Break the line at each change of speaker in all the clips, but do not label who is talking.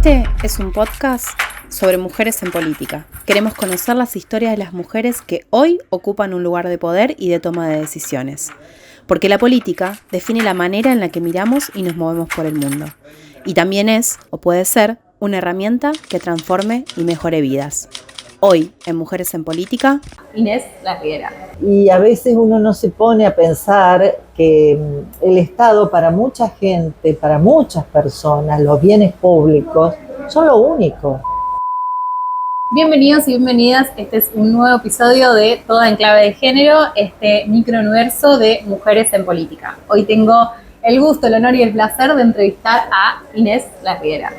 Este es un podcast sobre mujeres en política. Queremos conocer las historias de las mujeres que hoy ocupan un lugar de poder y de toma de decisiones. Porque la política define la manera en la que miramos y nos movemos por el mundo. Y también es, o puede ser, una herramienta que transforme y mejore vidas. Hoy, en Mujeres en Política,
Inés Larriera.
Y a veces uno no se pone a pensar que el Estado para mucha gente, para muchas personas, los bienes públicos son lo único.
Bienvenidos y bienvenidas, este es un nuevo episodio de Toda en Clave de Género, este microuniverso de Mujeres en Política. Hoy tengo el gusto, el honor y el placer de entrevistar a Inés Larriera.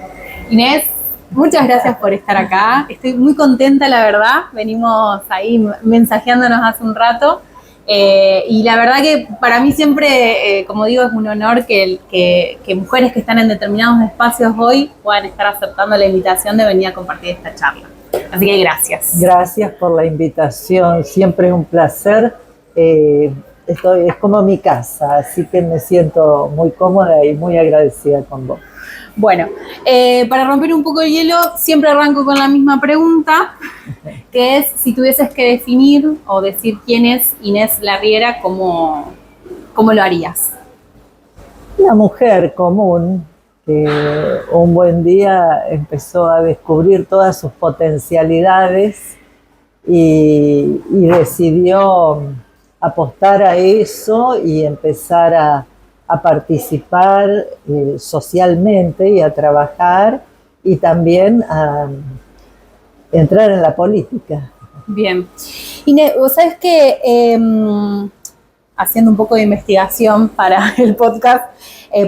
Inés, muchas gracias por estar acá, estoy muy contenta, la verdad, venimos ahí mensajeándonos hace un rato y la verdad que para mí siempre, como digo, es un honor que mujeres que están en determinados espacios hoy puedan estar aceptando la invitación de venir a compartir esta charla. Así que gracias.
Gracias por la invitación, siempre es un placer. Es como mi casa, así que me siento muy cómoda y muy agradecida con vos.
Bueno, para romper un poco el hielo, siempre arranco con la misma pregunta, que es si tuvieses que definir o decir quién es Inés Larriera, ¿cómo lo harías?
Una mujer común que un buen día empezó a descubrir todas sus potencialidades y decidió apostar a eso y empezar a participar socialmente y a trabajar y también a entrar en la política.
Bien. Inés, vos sabés que haciendo un poco de investigación para el podcast,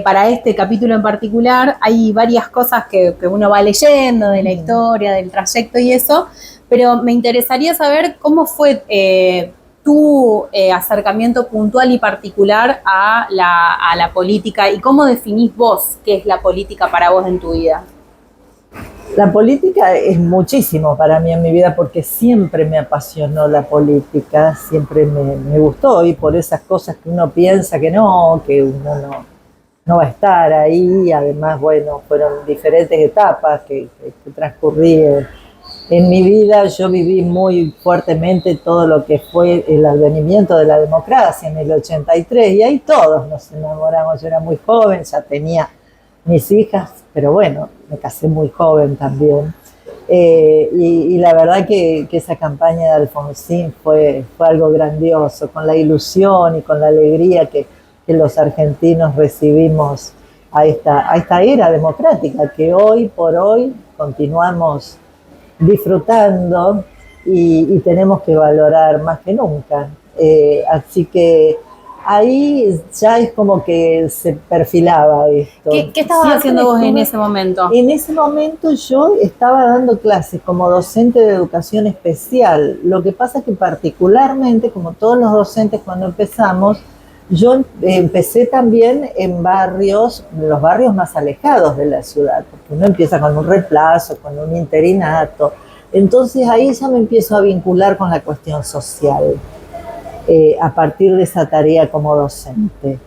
para este capítulo en particular, hay varias cosas que uno va leyendo de la historia, del trayecto y eso, pero me interesaría saber cómo fue tu acercamiento puntual y particular a la política y cómo definís vos qué es la política para vos en tu vida.
La política es muchísimo para mí en mi vida porque siempre me apasionó la política, siempre me gustó y por esas cosas que uno piensa que uno no va a estar ahí. Además, bueno, fueron diferentes etapas que transcurrí en mi vida. Yo viví muy fuertemente todo lo que fue el advenimiento de la democracia en el 83 y ahí todos nos enamoramos. Yo era muy joven, ya tenía mis hijas, pero bueno, me casé muy joven también. Y la verdad que esa campaña de Alfonsín fue algo grandioso, con la ilusión y con la alegría que los argentinos recibimos a esta era democrática que hoy por hoy continuamos disfrutando y tenemos que valorar más que nunca. Así que ahí ya es como que se perfilaba esto.
¿Qué estabas haciendo vos en ese momento?
En ese momento yo estaba dando clases como docente de educación especial. Lo que pasa es que particularmente, como todos los docentes cuando empezamos, yo empecé también en los barrios más alejados de la ciudad, porque uno empieza con un reemplazo, con un interinato. Entonces ahí ya me empiezo a vincular con la cuestión social. A partir de esa tarea como docente.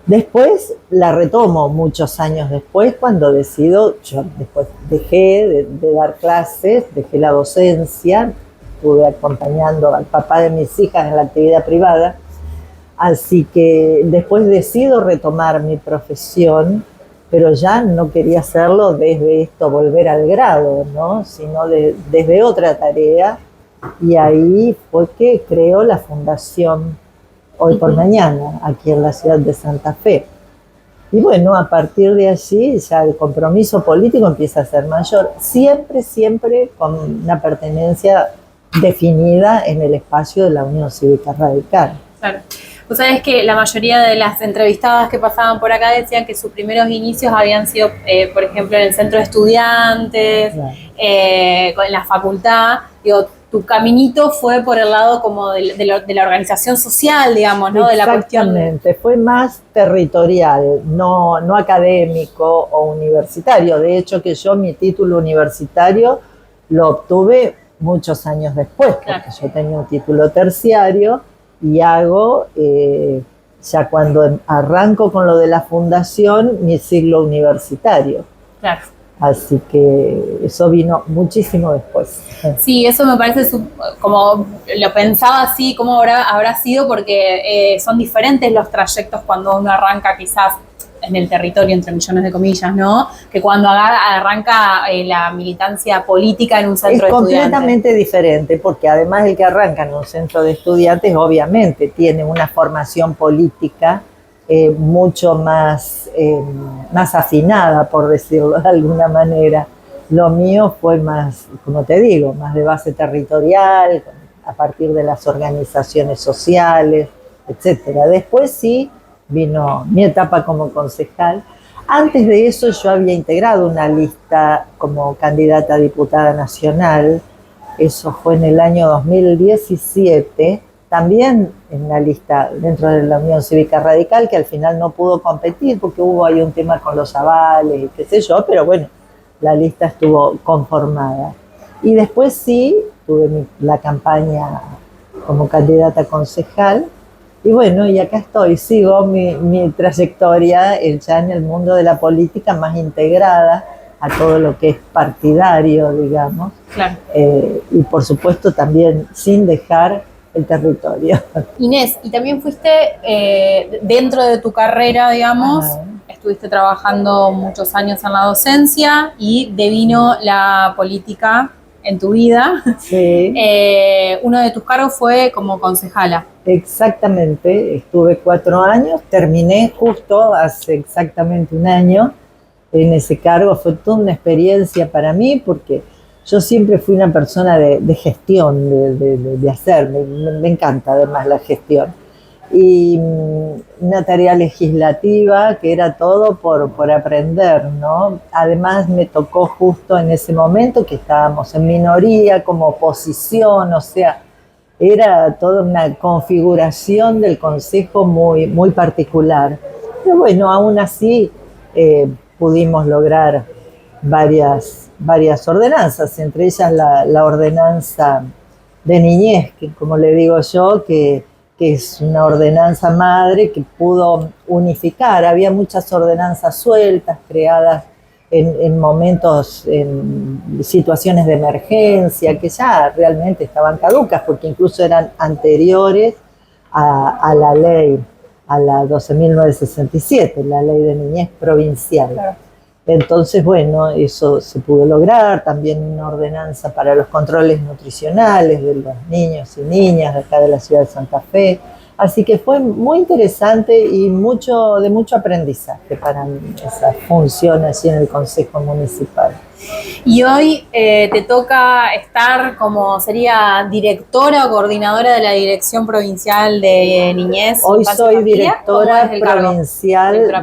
Después la retomo muchos años después cuando yo después dejé de dar clases, dejé la docencia, estuve acompañando al papá de mis hijas en la actividad privada, así que después decido retomar mi profesión, pero ya no quería hacerlo desde esto, volver al grado, ¿no? Sino desde otra tarea. Y ahí fue que creó la Fundación Hoy por Mañana, aquí en la ciudad de Santa Fe. Y bueno, a partir de allí ya el compromiso político empieza a ser mayor, siempre con una pertenencia definida en el espacio de la Unión Cívica Radical.
Claro. Vos sabés que la mayoría de las entrevistadas que pasaban por acá decían que sus primeros inicios habían sido, por ejemplo, en el centro de estudiantes, claro. En la facultad. Digo, tu caminito fue por el lado como de la organización social, digamos, ¿no? De la cuestión.
Exactamente, fue más territorial, no académico o universitario. De hecho, que yo mi título universitario lo obtuve muchos años después, porque claro, yo tenía un título terciario y hago, ya cuando arranco con lo de la fundación, mi ciclo universitario.
Claro.
Así que eso vino muchísimo después.
Sí, eso me parece como lo pensaba así, cómo habrá sido, porque son diferentes los trayectos cuando uno arranca quizás en el territorio, entre millones de comillas, ¿no? Que cuando arranca la militancia política en un centro de estudiantes.
Es completamente diferente, porque además el que arranca en un centro de estudiantes obviamente tiene una formación política mucho más afinada, por decirlo de alguna manera. Lo mío fue más, como te digo, más de base territorial, a partir de las organizaciones sociales, etcétera. Después sí vino mi etapa como concejal. Antes de eso yo había integrado una lista como candidata a diputada nacional. Eso fue en el año 2017, también en la lista dentro de la Unión Cívica Radical, que al final no pudo competir porque hubo ahí un tema con los avales y qué sé yo, pero bueno, la lista estuvo conformada. Y después sí, tuve la campaña como candidata a concejal. Y bueno, y acá estoy, sigo mi trayectoria ya en el mundo de la política más integrada a todo lo que es partidario, digamos.
Claro.
Y por supuesto también sin dejar el territorio.
Inés, y también fuiste dentro de tu carrera, digamos, estuviste trabajando muchos años en la docencia y devino la política en tu vida.
Sí.
Uno de tus cargos fue como concejala.
Exactamente, estuve 4 años, terminé justo hace exactamente un año en ese cargo. Fue toda una experiencia para mí porque yo siempre fui una persona de gestión, de hacer, me encanta además la gestión. Y una tarea legislativa que era todo por aprender, ¿no? Además me tocó justo en ese momento que estábamos en minoría, como oposición, o sea, era toda una configuración del Consejo muy, muy particular. Pero bueno, aún así pudimos lograr varias ordenanzas, entre ellas la ordenanza de niñez, que como le digo yo, que es una ordenanza madre que pudo unificar. Había muchas ordenanzas sueltas, creadas en momentos, en situaciones de emergencia, que ya realmente estaban caducas, porque incluso eran anteriores a la ley, a la 12.967, la ley de niñez provincial. Claro. Entonces, bueno, eso se pudo lograr. También una ordenanza para los controles nutricionales de los niños y niñas de acá de la ciudad de Santa Fe. Así que fue muy interesante y de mucho aprendizaje para mí esa función allí en el Consejo Municipal.
Y hoy te toca estar como sería directora o coordinadora de la Dirección Provincial de Niñez.
Hoy soy directora provincial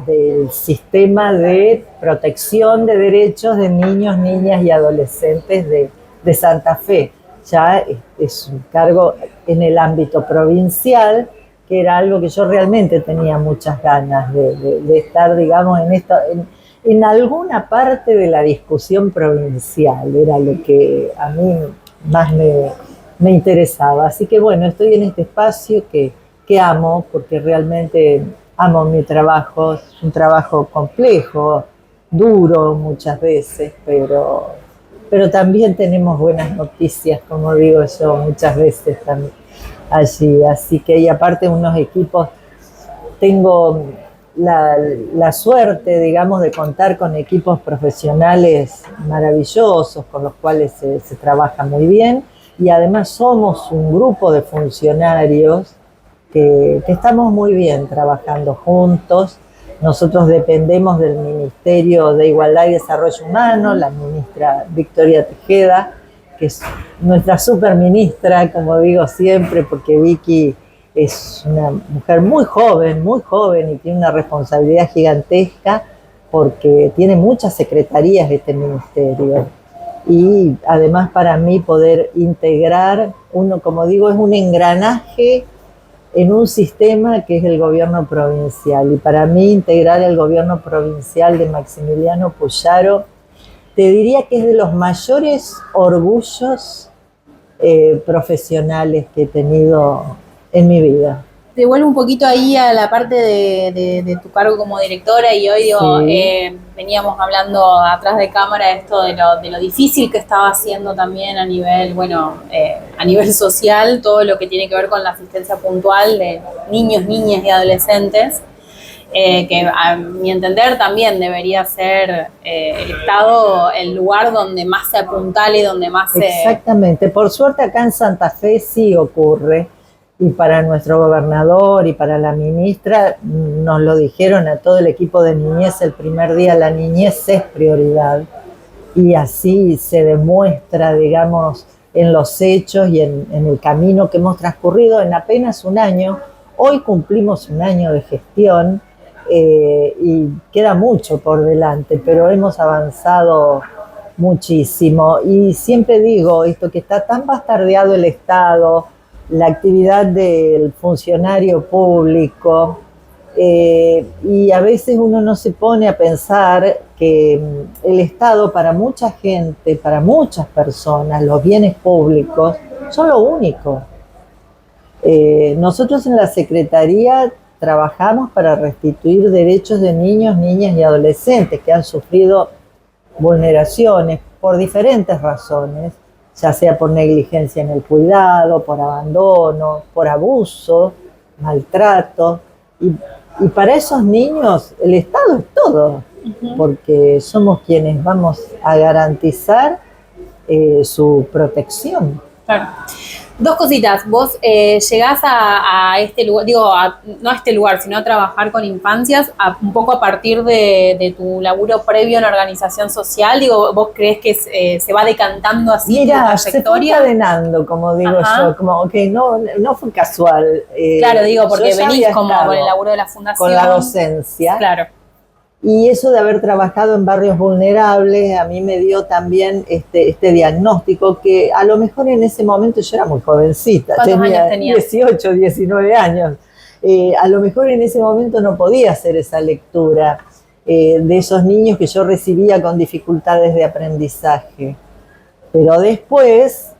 del Sistema de Protección de Derechos de Niños, Niñas y Adolescentes de Santa Fe. Ya es un cargo en el ámbito provincial, que era algo que yo realmente tenía muchas ganas de estar, digamos, en alguna parte de la discusión provincial. Era lo que a mí más me interesaba. Así que bueno, estoy en este espacio que amo, porque realmente amo mi trabajo. Es un trabajo complejo, duro muchas veces, pero también tenemos buenas noticias, como digo yo muchas veces también allí. Así que, y aparte unos equipos, tengo la suerte, digamos, de contar con equipos profesionales maravillosos, con los cuales se trabaja muy bien, y además somos un grupo de funcionarios que estamos muy bien trabajando juntos. Nosotros dependemos del Ministerio de Igualdad y Desarrollo Humano, la ministra Victoria Tejeda, que es nuestra superministra, como digo siempre, porque Vicky es una mujer muy joven y tiene una responsabilidad gigantesca porque tiene muchas secretarías este ministerio. Y además para mí poder integrar, como digo, es un engranaje en un sistema que es el gobierno provincial. Y para mí integrar el gobierno provincial de Maximiliano Puyaro, te diría que es de los mayores orgullos profesionales que he tenido en mi vida.
Te vuelvo un poquito ahí a la parte de tu cargo como directora y hoy digo,
sí.
veníamos hablando atrás de cámara esto de lo difícil que estaba haciendo también a nivel, a nivel social, todo lo que tiene que ver con la asistencia puntual de niños, niñas y adolescentes, que a mi entender también debería ser el Estado el lugar donde más se apuntale, donde más se...
Exactamente, por suerte acá en Santa Fe sí ocurre, y para nuestro gobernador y para la ministra nos lo dijeron a todo el equipo de niñez el primer día, la niñez es prioridad, y así se demuestra, digamos, en los hechos y en el camino que hemos transcurrido en apenas un año. Hoy cumplimos un año de gestión, y queda mucho por delante, pero hemos avanzado muchísimo. Y siempre digo esto, que está tan bastardeado el Estado, la actividad del funcionario público, y a veces uno no se pone a pensar que el Estado, para mucha gente, para muchas personas, los bienes públicos son lo único. Nosotros en la Secretaría trabajamos para restituir derechos de niños, niñas y adolescentes que han sufrido vulneraciones por diferentes razones, ya sea por negligencia en el cuidado, por abandono, por abuso, maltrato. Y para esos niños el Estado es todo, porque somos quienes vamos a garantizar su protección.
Claro. Dos cositas, vos llegás a este lugar, no a este lugar, sino a trabajar con infancias, un poco a partir de tu laburo previo en organización social, ¿vos crees que se va decantando así tu trayectoria?
Se fue encadenando, como digo yo, como que no fue casual.
Claro, porque venís como con el laburo de la fundación.
Con la docencia.
Claro.
Y eso de haber trabajado en barrios vulnerables a mí me dio también este diagnóstico, que a lo mejor en ese momento yo era muy jovencita.
¿Cuántos años tenías?
18, 19 años. A lo mejor en ese momento no podía hacer esa lectura de esos niños que yo recibía con dificultades de aprendizaje. Pero después,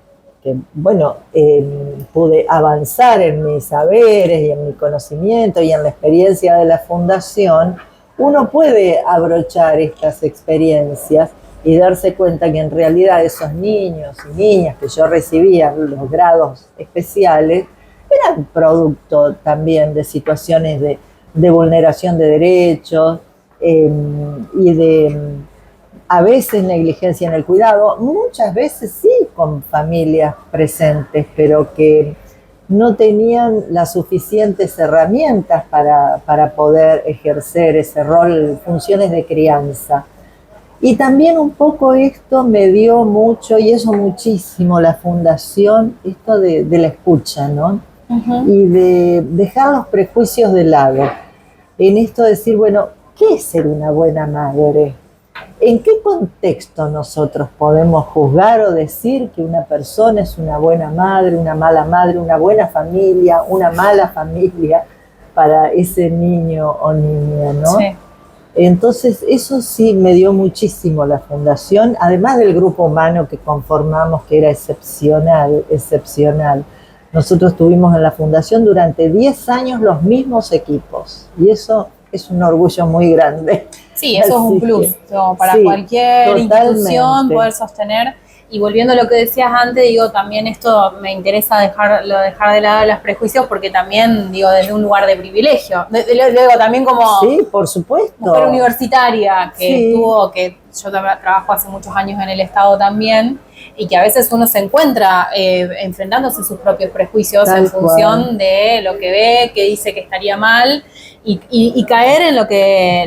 pude avanzar en mis saberes y en mi conocimiento y en la experiencia de la fundación, uno puede abrochar estas experiencias y darse cuenta que en realidad esos niños y niñas que yo recibía en los grados especiales eran producto también de situaciones de vulneración de derechos y de a veces negligencia en el cuidado, muchas veces sí con familias presentes, pero que no tenían las suficientes herramientas para poder ejercer ese rol, funciones de crianza. Y también un poco esto me dio mucho, y eso muchísimo, la fundación, esto de la escucha, ¿no? Y de dejar los prejuicios de lado. En esto de decir, ¿qué es ser una buena madre? ¿En qué contexto nosotros podemos juzgar o decir que una persona es una buena madre, una mala madre, una buena familia, una mala familia para ese niño o niña, ¿no?
Sí.
Entonces, eso sí me dio muchísimo la fundación, además del grupo humano que conformamos, que era excepcional. Nosotros tuvimos en la fundación durante 10 años los mismos equipos, y eso es un orgullo muy grande.
Sí, eso es un plus para cualquier institución poder sostener. Y volviendo a lo que decías antes, también esto me interesa dejar de lado los prejuicios, porque también, desde un lugar de privilegio. Luego también como
sí, por supuesto,
mujer universitaria que yo trabajo hace muchos años en el Estado también, y que a veces uno se encuentra enfrentándose a sus propios prejuicios en función de lo que ve, que dice que estaría mal, y caer en lo que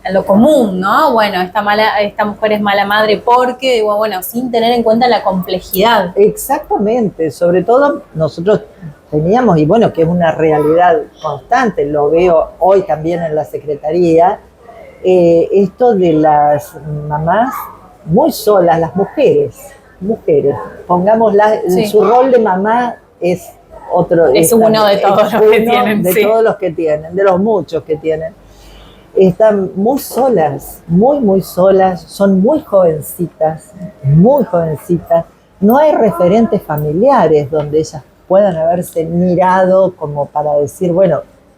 en lo común, ¿no? Esta mujer es mala madre porque, sin tener en cuenta la complejidad.
Exactamente, sobre todo nosotros teníamos, y que es una realidad constante, lo veo hoy también en la Secretaría, esto de las mamás muy solas, las mujeres, pongámoslas, su rol de mamá es otro.
Es uno de todos los que tienen.
De todos los que tienen, de los muchos que tienen. Están muy solas, muy solas, son muy jovencitas. No hay referentes familiares donde ellas puedan haberse mirado como para decir,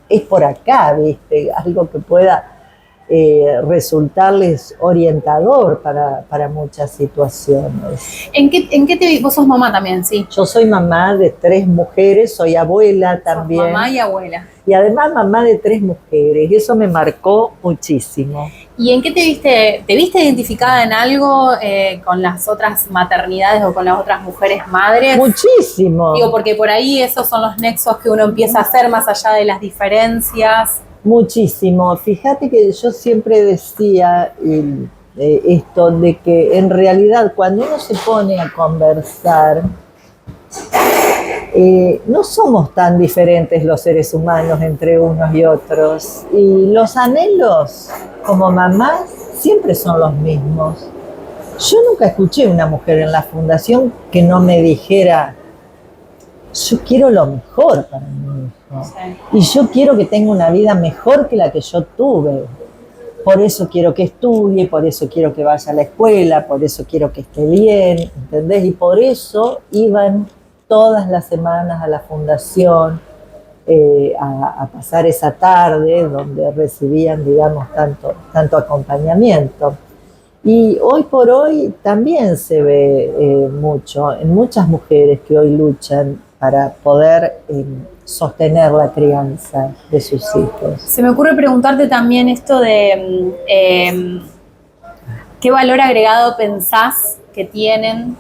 es por acá, ¿viste? Algo que pueda resultarles orientador para muchas situaciones.
¿En qué vos sos mamá también, sí?
Yo soy mamá de 3 mujeres, soy abuela también.
Sos mamá y abuela.
Y además mamá de 3 mujeres, y eso me marcó muchísimo.
¿Y en qué te viste identificada en algo con las otras maternidades o con las otras mujeres madres?
Muchísimo.
Digo, porque por ahí esos son los nexos que uno empieza a hacer más allá de las diferencias.
Muchísimo. Fíjate que yo siempre decía esto de que en realidad cuando uno se pone a conversar, no somos tan diferentes los seres humanos entre unos y otros. Y los anhelos como mamás siempre son los mismos. Yo nunca escuché una mujer en la fundación que no me dijera: yo quiero lo mejor para mi hijo.
Sí.
Y yo quiero que tenga una vida mejor que la que yo tuve. Por eso quiero que estudie, por eso quiero que vaya a la escuela, por eso quiero que esté bien, ¿entendés? Y por eso iban todas las semanas a la fundación a pasar esa tarde donde recibían, digamos, tanto acompañamiento. Y hoy por hoy también se ve mucho en muchas mujeres que hoy luchan para poder sostener la crianza de sus hijos.
Se me ocurre preguntarte también esto de ¿qué valor agregado pensás que tienen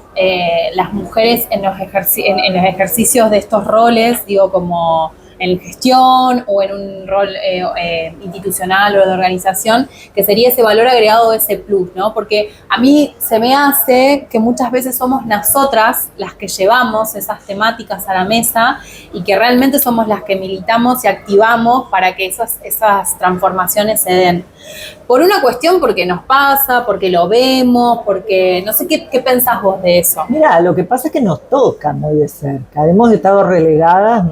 las mujeres en los ejercicios de estos roles, digo, como en gestión o en un rol institucional o de organización, que sería ese valor agregado, ese plus, ¿no? Porque a mí se me hace que muchas veces somos nosotras las que llevamos esas temáticas a la mesa y que realmente somos las que militamos y activamos para que esas transformaciones se den. Por una cuestión, porque nos pasa, porque lo vemos, porque no sé qué pensás vos de eso.
Mira, lo que pasa es que nos toca muy de cerca. Hemos estado relegadas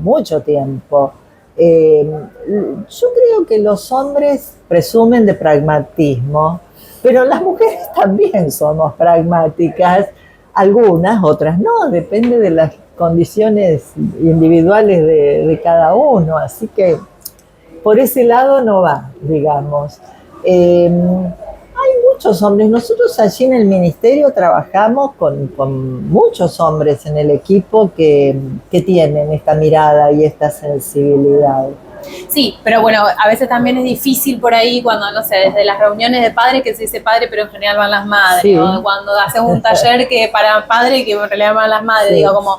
mucho tiempo. Yo creo que los hombres presumen de pragmatismo, pero las mujeres también somos pragmáticas, algunas, otras no, depende de las condiciones individuales de cada uno, así que por ese lado no va, digamos. Hay muchos hombres, nosotros allí en el ministerio trabajamos con muchos hombres en el equipo que tienen esta mirada y esta sensibilidad.
Sí, pero bueno, a veces también es difícil por ahí cuando, no sé, desde las reuniones de padres que se dice padre, pero en general van las madres,
sí.
¿no? Cuando hacemos un taller que para padre que en realidad van las madres,
sí.
Digo, como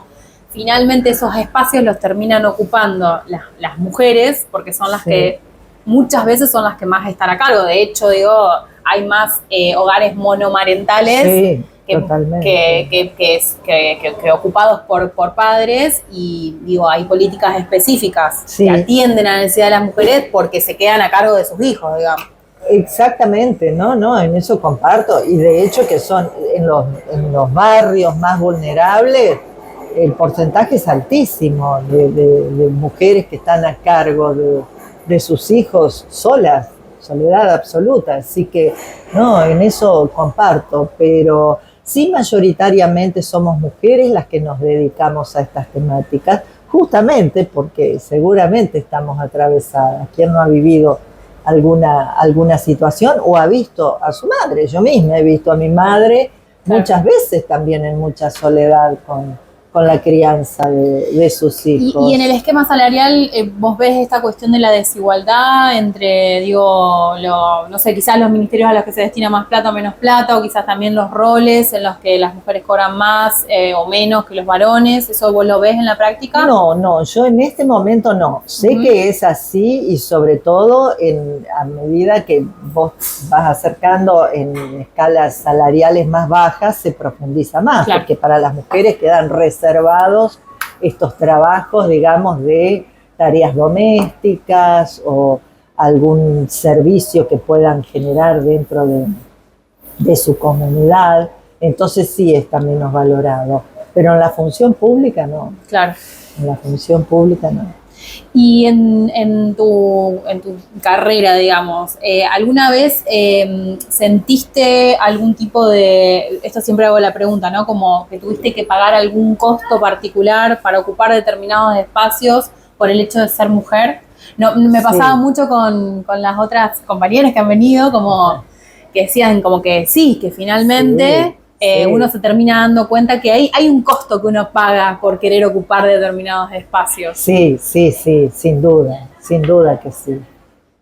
finalmente esos espacios los terminan ocupando las mujeres, porque son las que muchas veces son las que más están a cargo. De hecho, digo, hay más hogares monomarentales que ocupados por padres, y digo, hay políticas específicas que atienden a la necesidad de las mujeres porque se quedan a cargo de sus hijos, digamos.
Exactamente, no, en eso comparto, y de hecho que son en los barrios más vulnerables, el porcentaje es altísimo de mujeres que están a cargo de sus hijos solas, soledad absoluta, así que no, en eso comparto, pero sí mayoritariamente somos mujeres las que nos dedicamos a estas temáticas, justamente porque seguramente estamos atravesadas. ¿Quién no ha vivido alguna situación o ha visto a su madre? Yo misma he visto a mi madre muchas veces también en mucha soledad con la crianza de sus hijos.
Y en el esquema salarial, ¿vos ves esta cuestión de la desigualdad entre, digo, no sé, quizás los ministerios a los que se destina más plata o menos plata, o quizás también los roles en los que las mujeres cobran más o menos que los varones? ¿Eso vos lo ves en la práctica?
No, yo en este momento no. Sé que es así, y sobre todo a medida que vos vas acercando en escalas salariales más bajas, se profundiza más, porque para las mujeres quedan reservados estos trabajos, digamos, de tareas domésticas o algún servicio que puedan generar dentro de su comunidad. Entonces sí está menos valorado, pero en la función pública no.
Claro.
En la función pública no.
Y en tu carrera, digamos, ¿alguna vez sentiste algún tipo de, esto siempre hago la pregunta, ¿no? Como que tuviste que pagar algún costo particular para ocupar determinados espacios por el hecho de ser mujer? No, me pasaba
Sí.
mucho con las otras compañeras que han venido, como que decían como que sí, que finalmente
Sí,
uno
sí.
se termina dando cuenta que hay un costo que uno paga por querer ocupar determinados espacios.
Sí, sí, sí, sin duda que sí.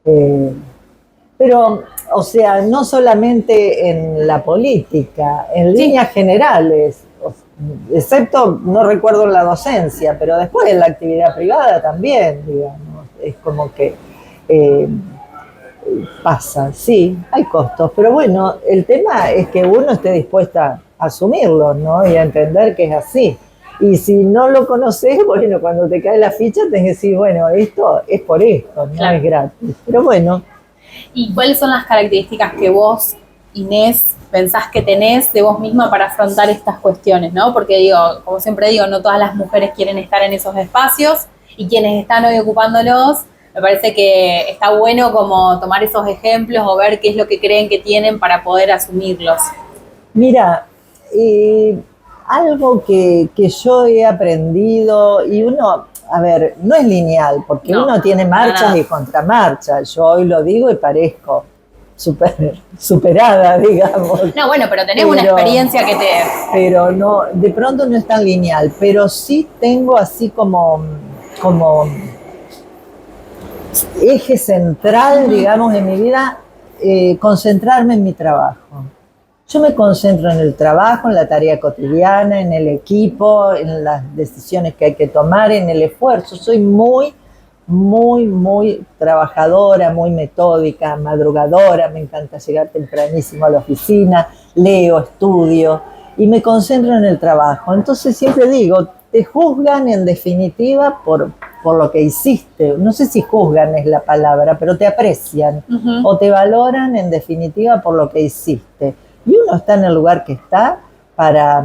Eh, pero, o sea, no solamente en la política, en
Sí,
líneas generales, excepto, no recuerdo en la docencia, pero después en la actividad privada también, digamos, es como que eh, pasa, sí, hay costos, pero bueno, el tema es que uno esté dispuesta a asumirlos, ¿no? Y a entender que es así. Y si no lo conoces, bueno, cuando te cae la ficha, tenés que decir, bueno, esto es por esto, no es
claro.
gratis. Pero bueno,
¿Y cuáles son las características que vos, Inés, pensás que tenés de vos misma para afrontar estas cuestiones, ¿no? Porque digo, como siempre digo, no todas las mujeres quieren estar en esos espacios y quienes están hoy ocupándolos, me parece que está bueno como tomar esos ejemplos o ver qué es lo que creen que tienen para poder asumirlos.
mira, eh, algo que yo he aprendido, y uno, a ver, no es lineal, porque
No,
uno tiene
para
marchas
nada.
y contramarchas. Yo hoy lo digo y parezco superada, digamos.
No, bueno, pero tenés una
Pero,
experiencia que te...
pero no, de pronto no es tan lineal, pero sí tengo así como eje central, digamos, en mi vida, concentrarme en mi trabajo. Yo me concentro en el trabajo, en la tarea cotidiana, en el equipo, en las decisiones que hay que tomar, en el esfuerzo. Soy muy trabajadora, muy metódica, madrugadora. Me encanta llegar tempranísimo a la oficina, leo, estudio y me concentro en el trabajo. Entonces siempre digo, te juzgan en definitiva por lo que hiciste. No sé si juzgan es la palabra, pero te aprecian o te valoran en definitiva por lo que hiciste. Y uno está en el lugar que está para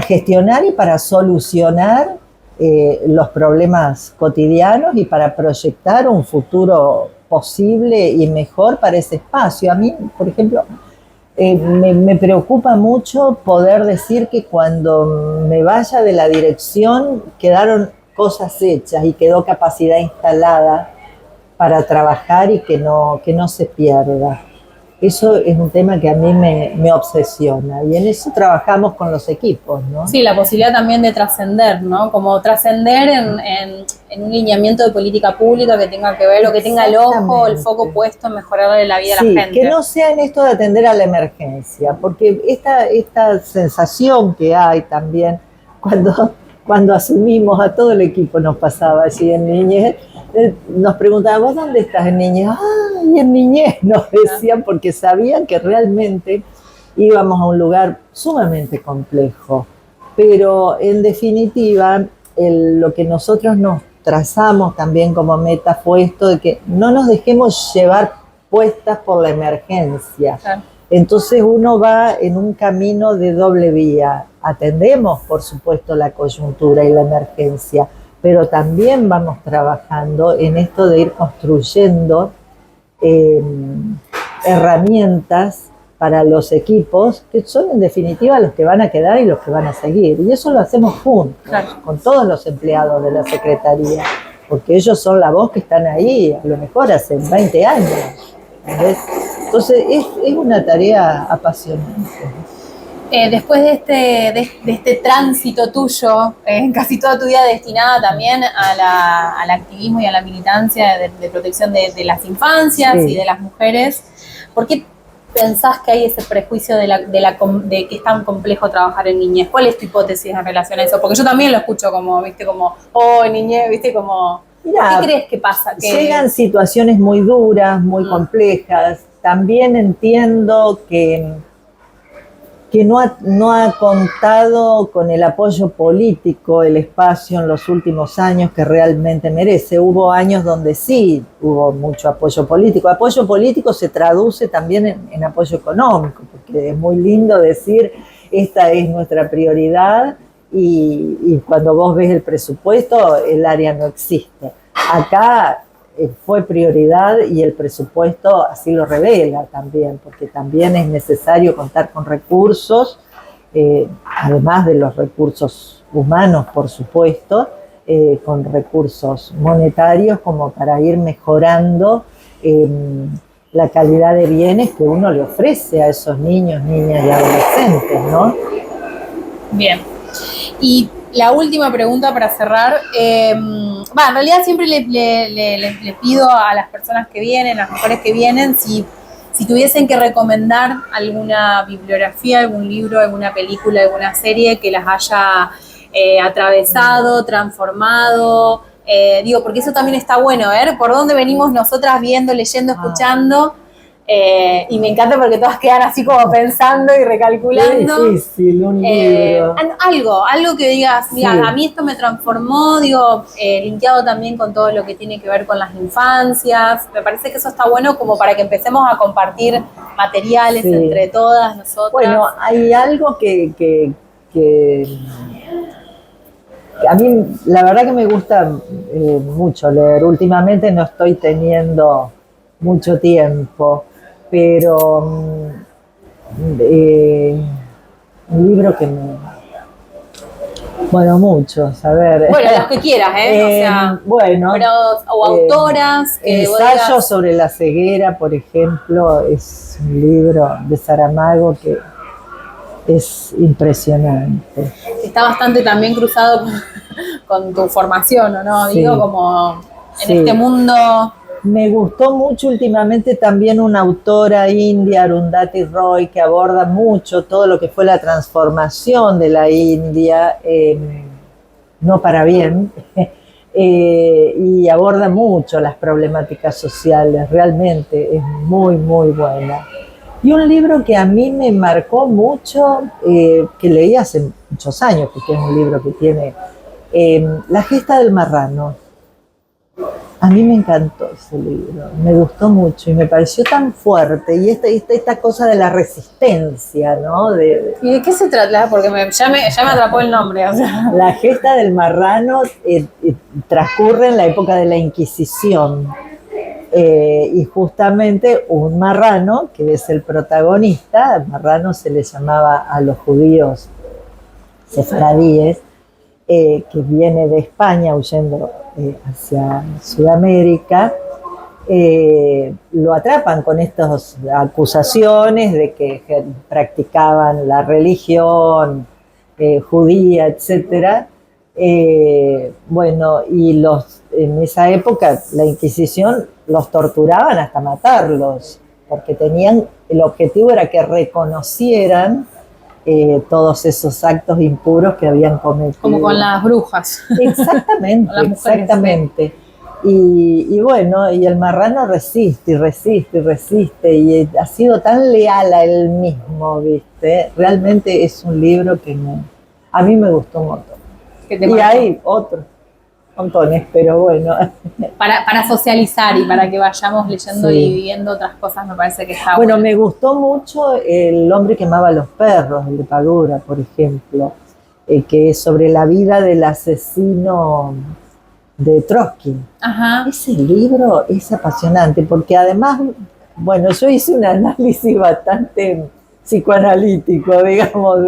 gestionar y para solucionar los problemas cotidianos y para proyectar un futuro posible y mejor para ese espacio. A mí, por ejemplo, me preocupa mucho poder decir que cuando me vaya de la dirección quedaron cosas hechas y quedó capacidad instalada para trabajar y que no se pierda. Eso es un tema que a mí me obsesiona y en eso trabajamos con los equipos, ¿no?
Sí, la posibilidad también de trascender, ¿no? Como trascender en un lineamiento de política pública que tenga que ver o que tenga el ojo, el foco puesto en mejorarle la vida a la
Sí,
gente.
que no sea en esto de atender a la emergencia, porque esta sensación que hay también cuando asumimos, a todo el equipo nos pasaba allí en niñez, nos preguntaban, ¿vos dónde estás en niñez? ¡Ay, en niñez! Nos decían, porque sabían que realmente íbamos a un lugar sumamente complejo. Pero en definitiva, lo que nosotros nos trazamos también como meta fue esto de que no nos dejemos llevar puestas por la emergencia.
Claro.
Entonces uno va en un camino de doble vía. Atendemos, por supuesto, la coyuntura y la emergencia, pero también vamos trabajando en esto de ir construyendo herramientas para los equipos, que son en definitiva los que van a quedar y los que van a seguir. Y eso lo hacemos juntos,
Claro.
con todos los empleados de la Secretaría, porque ellos son la voz que están ahí, a lo mejor hace 20 años. ¿Ves? Entonces es una tarea apasionante.
Después de este tránsito tuyo, casi toda tu vida destinada también al activismo y a la militancia de protección de las infancias
Sí.
y de las mujeres, ¿por qué pensás que hay ese prejuicio de que es tan complejo trabajar en niñez? ¿Cuál es tu hipótesis en relación a eso? Porque yo también lo escucho como, viste, como, oh, niñez, viste, como...
Mirá,
¿qué crees que pasa?
llegan situaciones muy duras, muy complejas. También entiendo que no ha contado con el apoyo político, el espacio en los últimos años que realmente merece. Hubo años donde sí hubo mucho apoyo político. Apoyo político se traduce también en apoyo económico, porque es muy lindo decir, esta es nuestra prioridad, y cuando vos ves el presupuesto, el área no existe. Acá fue prioridad y el presupuesto así lo revela también, porque también es necesario contar con recursos, además de los recursos humanos, por supuesto, con recursos monetarios como para ir mejorando la calidad de bienes que uno le ofrece a esos niños, niñas y adolescentes, ¿no?
Bien. Y la última pregunta para cerrar. En realidad siempre le pido a las personas que vienen, a las mujeres que vienen, si tuviesen que recomendar alguna bibliografía, algún libro, alguna película, alguna serie que las haya atravesado, transformado. Porque eso también está bueno, ver por dónde venimos nosotras viendo, leyendo, escuchando. Y me encanta porque todas quedan así como pensando y recalculando.
Qué difícil, un libro.
Algo que digas, mira,
Sí.
a mí esto me transformó, linkeado también con todo lo que tiene que ver con las infancias. Me parece que eso está bueno como para que empecemos a compartir materiales
Sí.
entre todas nosotras.
Bueno, hay algo que a mí la verdad que me gusta mucho leer. Últimamente no estoy teniendo mucho tiempo, pero un libro que bueno, muchos, a ver.
Bueno, los que quieras,
bueno,
o autoras.
Ensayo sobre la ceguera, por ejemplo, es un libro de Saramago que es impresionante.
Está bastante también cruzado con tu formación, ¿o no?
Sí.
Como en
Sí.
este mundo.
Me gustó mucho últimamente también una autora india, Arundhati Roy, que aborda mucho todo lo que fue la transformación de la India, no para bien, y aborda mucho las problemáticas sociales, realmente es muy, muy buena. Y un libro que a mí me marcó mucho, que leí hace muchos años, porque es un libro que tiene La gesta del marrano. A mí me encantó ese libro, me gustó mucho y me pareció tan fuerte. Y esta cosa de la resistencia, ¿no?
¿Y de qué se trata? Porque ya me atrapó el nombre. O sea.
La gesta del marrano transcurre en la época de la Inquisición. Y justamente un marrano, que es el protagonista, el marrano se le llamaba a los judíos sefaradíes, que viene de España huyendo hacia Sudamérica, lo atrapan con estas acusaciones de que practicaban la religión judía, etc. Bueno, y en esa época la Inquisición los torturaban hasta matarlos, porque el objetivo era que reconocieran todos esos actos impuros que habían cometido.
Como con las brujas.
Exactamente,
con las mujeres,
exactamente. Y bueno, y el marrano resiste y resiste y resiste, y ha sido tan leal a él mismo, ¿viste? Realmente es un libro que a mí me gustó un montón. Y hay otros montones, pero bueno.
Para socializar y para que vayamos leyendo
Sí.
y viviendo otras cosas, me parece que está
Bueno, me gustó mucho El hombre que amaba a los perros, el de Padura, por ejemplo, que es sobre la vida del asesino de Trotsky.
Ajá.
Ese libro es apasionante porque además, bueno, yo hice un análisis bastante psicoanalítico, digamos,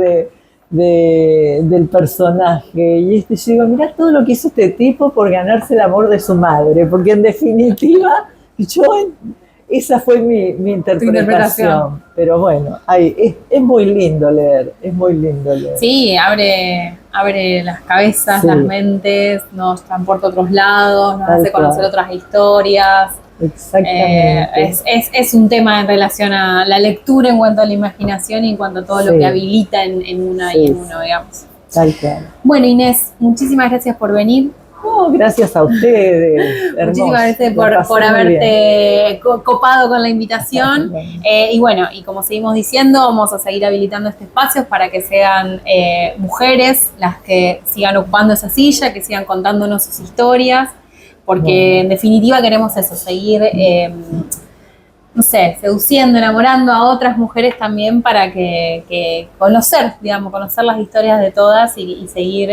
del personaje. Y yo digo, mirá todo lo que hizo este tipo por ganarse el amor de su madre, porque en definitiva, esa fue mi interpretación. Pero bueno, es muy lindo leer, es muy lindo leer.
Sí, abre las cabezas,
Sí.
las mentes, nos transporta a otros lados, nos
Tal
hace conocer
cual.
otras historias.
Exactamente.
Es un tema en relación a la lectura en cuanto a la imanación y en cuanto a todo lo
Sí.
que habilita en una
Sí,
y en uno, digamos.
Tal cual.
Bueno, Inés, muchísimas gracias por venir.
Oh, gracias a ustedes. Hermoso.
Muchísimas gracias
La pasé
por
muy bien.
haberte copado con la invitación.
Bueno.
Y bueno, y como seguimos diciendo, vamos a seguir habilitando este espacio para que sean mujeres las que sigan ocupando esa silla, que sigan contándonos sus historias, porque
Bueno.
en definitiva queremos eso, seguir, no sé, seduciendo, enamorando a otras mujeres también para que conocer las historias de todas y seguir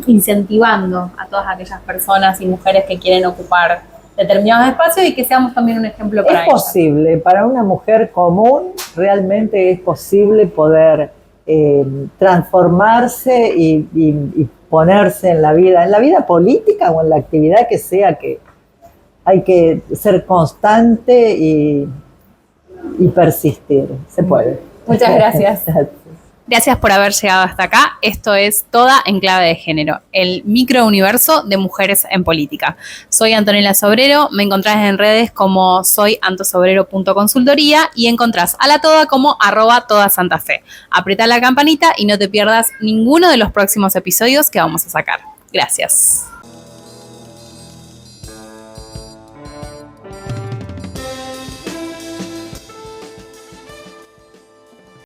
incentivando a todas aquellas personas y mujeres que quieren ocupar determinados espacios y que seamos también un ejemplo para
Es
ellas.
posible, para una mujer común realmente es posible poder transformarse y ponerse en la vida política o en la actividad que sea, que hay que ser constante y persistir. Se puede.
Muchas gracias. Gracias por haber llegado hasta acá. Esto es Toda en Clave de Género, el microuniverso de mujeres en política. Soy Antonella Sobrero, me encontrás en redes como soyantosobrero.consultoría y encontrás a la Toda como @todasantafe. Apretá la campanita y no te pierdas ninguno de los próximos episodios que vamos a sacar. Gracias.